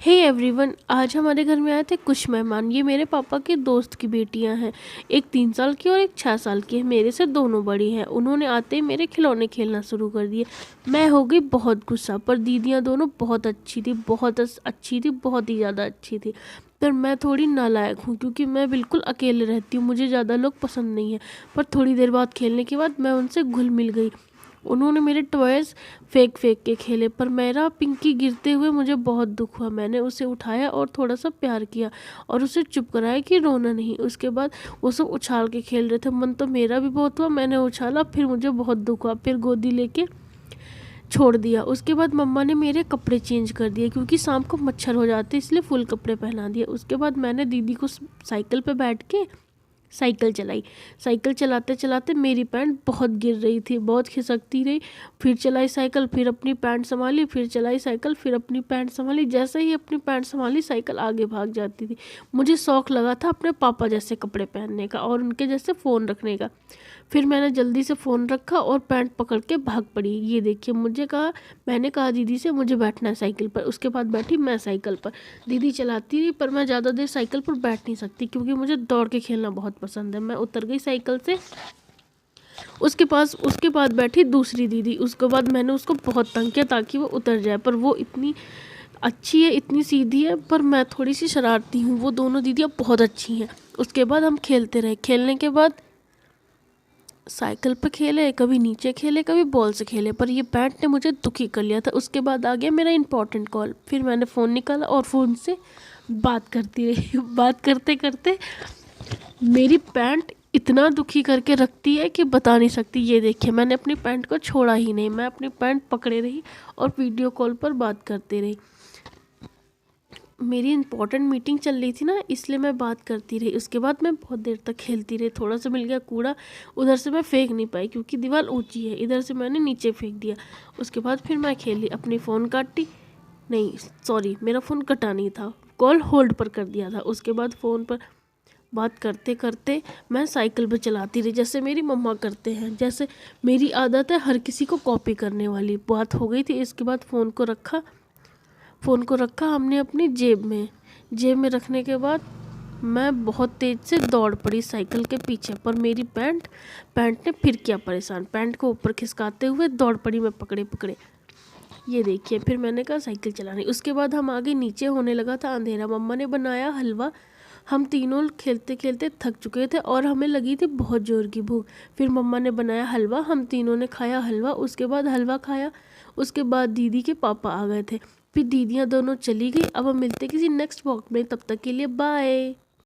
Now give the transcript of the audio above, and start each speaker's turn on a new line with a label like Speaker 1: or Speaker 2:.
Speaker 1: Hey everyone, आज हमारे घर में आए थे कुछ मेहमान। ये मेरे पापा के दोस्त की बेटियां हैं। एक 3 साल की और एक 6 साल की है। मेरे से दोनों बड़ी हैं। उन्होंने आते ही मेरे खिलौने खेलना शुरू कर दिए। मैं हो गई बहुत गुस्सा, पर दीदियां दोनों बहुत अच्छी थी, बहुत अच्छी थी, बहुत ही ज़्यादा अच्छी थी। पर मैं थोड़ी नालायक हूँ क्योंकि मैं बिल्कुल अकेले रहती हूँ, मुझे ज़्यादा लोग पसंद नहीं है। पर थोड़ी देर बाद खेलने के बाद मैं उनसे घुल मिल गई। उन्होंने मेरे टॉयज़ फेंक फेंक के खेले, पर मेरा पिंकी गिरते हुए मुझे बहुत दुख हुआ। मैंने उसे उठाया और थोड़ा सा प्यार किया और उसे चुप कराया कि रोना नहीं। उसके बाद वो सब उछाल के खेल रहे थे। मन तो मेरा भी बहुत हुआ, मैंने उछाला, फिर मुझे बहुत दुख हुआ, फिर गोदी लेके छोड़ दिया। उसके बाद मम्मा ने मेरे कपड़े चेंज कर दिए क्योंकि शाम को मच्छर हो जाते, इसलिए फुल कपड़े पहना दिए। उसके बाद मैंने दीदी को साइकिल पे बैठ के साइकिल चलाई। साइकिल चलाते चलाते मेरी पैंट बहुत गिर रही थी, बहुत खिसकती रही। फिर चलाई साइकिल, फिर अपनी पैंट संभाली, फिर चलाई साइकिल, फिर अपनी पैंट संभाली। जैसे ही अपनी पैंट संभाली, साइकिल आगे भाग जाती थी। मुझे शौक लगा था अपने पापा जैसे कपड़े पहनने का और उनके जैसे फ़ोन रखने का। फिर मैंने जल्दी से फ़ोन रखा और पैंट पकड़ के भाग पड़ी। ये देखिए, मैंने कहा दीदी से मुझे बैठना है साइकिल पर। उसके बाद बैठी मैं साइकिल पर। दीदी चलाती रही, पर मैं ज़्यादा देर साइकिल पर बैठ नहीं सकती क्योंकि मुझे दौड़ के खेलना बहुत पसंद है। मैं उतर गई साइकिल से। उसके बाद बैठी दूसरी दीदी। उसके बाद मैंने उसको बहुत तंग किया ताकि वो उतर जाए, पर वो इतनी अच्छी है, इतनी सीधी है, पर मैं थोड़ी सी शरारती हूँ। वो दोनों दीदियाँ बहुत अच्छी हैं। उसके बाद हम खेलते रहे। खेलने के बाद साइकिल पे खेले, कभी नीचे खेले, कभी बॉल से खेले, पर ये पैंट ने मुझे दुखी कर लिया था। उसके बाद आ गया मेरा इंपॉर्टेंट कॉल। फिर मैंने फ़ोन निकाला और फ़ोन से बात करती रही। बात करते करते मेरी पैंट इतना दुखी करके रखती है कि बता नहीं सकती। ये देखिए, मैंने अपनी पैंट को छोड़ा ही नहीं। मैं अपनी पैंट पकड़े रही और वीडियो कॉल पर बात करते रही। मेरी इंपॉर्टेंट मीटिंग चल रही थी ना, इसलिए मैं बात करती रही। उसके बाद मैं बहुत देर तक खेलती रही। थोड़ा सा मिल गया कूड़ा, उधर से मैं फेंक नहीं पाई क्योंकि दीवार ऊंची है, इधर से मैंने नीचे फेंक दिया। उसके बाद फिर मैं खेली, अपनी फ़ोन काटी, नहीं सॉरी, मेरा फ़ोन कटा नहीं था, कॉल होल्ड पर कर दिया था। उसके बाद फ़ोन पर बात करते करते मैं साइकिल पर चलाती रही जैसे मेरी मम्मा करते हैं। जैसे मेरी आदत है हर किसी को कॉपी करने वाली। बात हो गई थी। इसके बाद फ़ोन को रखा हमने अपनी जेब में रखने के बाद मैं बहुत तेज़ से दौड़ पड़ी साइकिल के पीछे। पर मेरी पैंट ने फिर किया परेशान। पैंट को ऊपर खिसकाते हुए दौड़ पड़ी मैं पकड़े। ये देखिए, फिर मैंने कहा साइकिल चलानी। उसके बाद हम आगे नीचे होने लगा था अंधेरा। मम्मा ने बनाया हलवा। हम तीनों खेलते खेलते थक चुके थे और हमें लगी थी बहुत ज़ोर की भूख। फिर मम्मा ने बनाया हलवा, हम तीनों ने खाया हलवा। उसके बाद हलवा खाया, उसके बाद दीदी के पापा आ गए थे। फिर दीदियाँ दोनों चली गई। अब हम मिलते किसी नेक्स्ट वॉक में, तब तक के लिए बाय।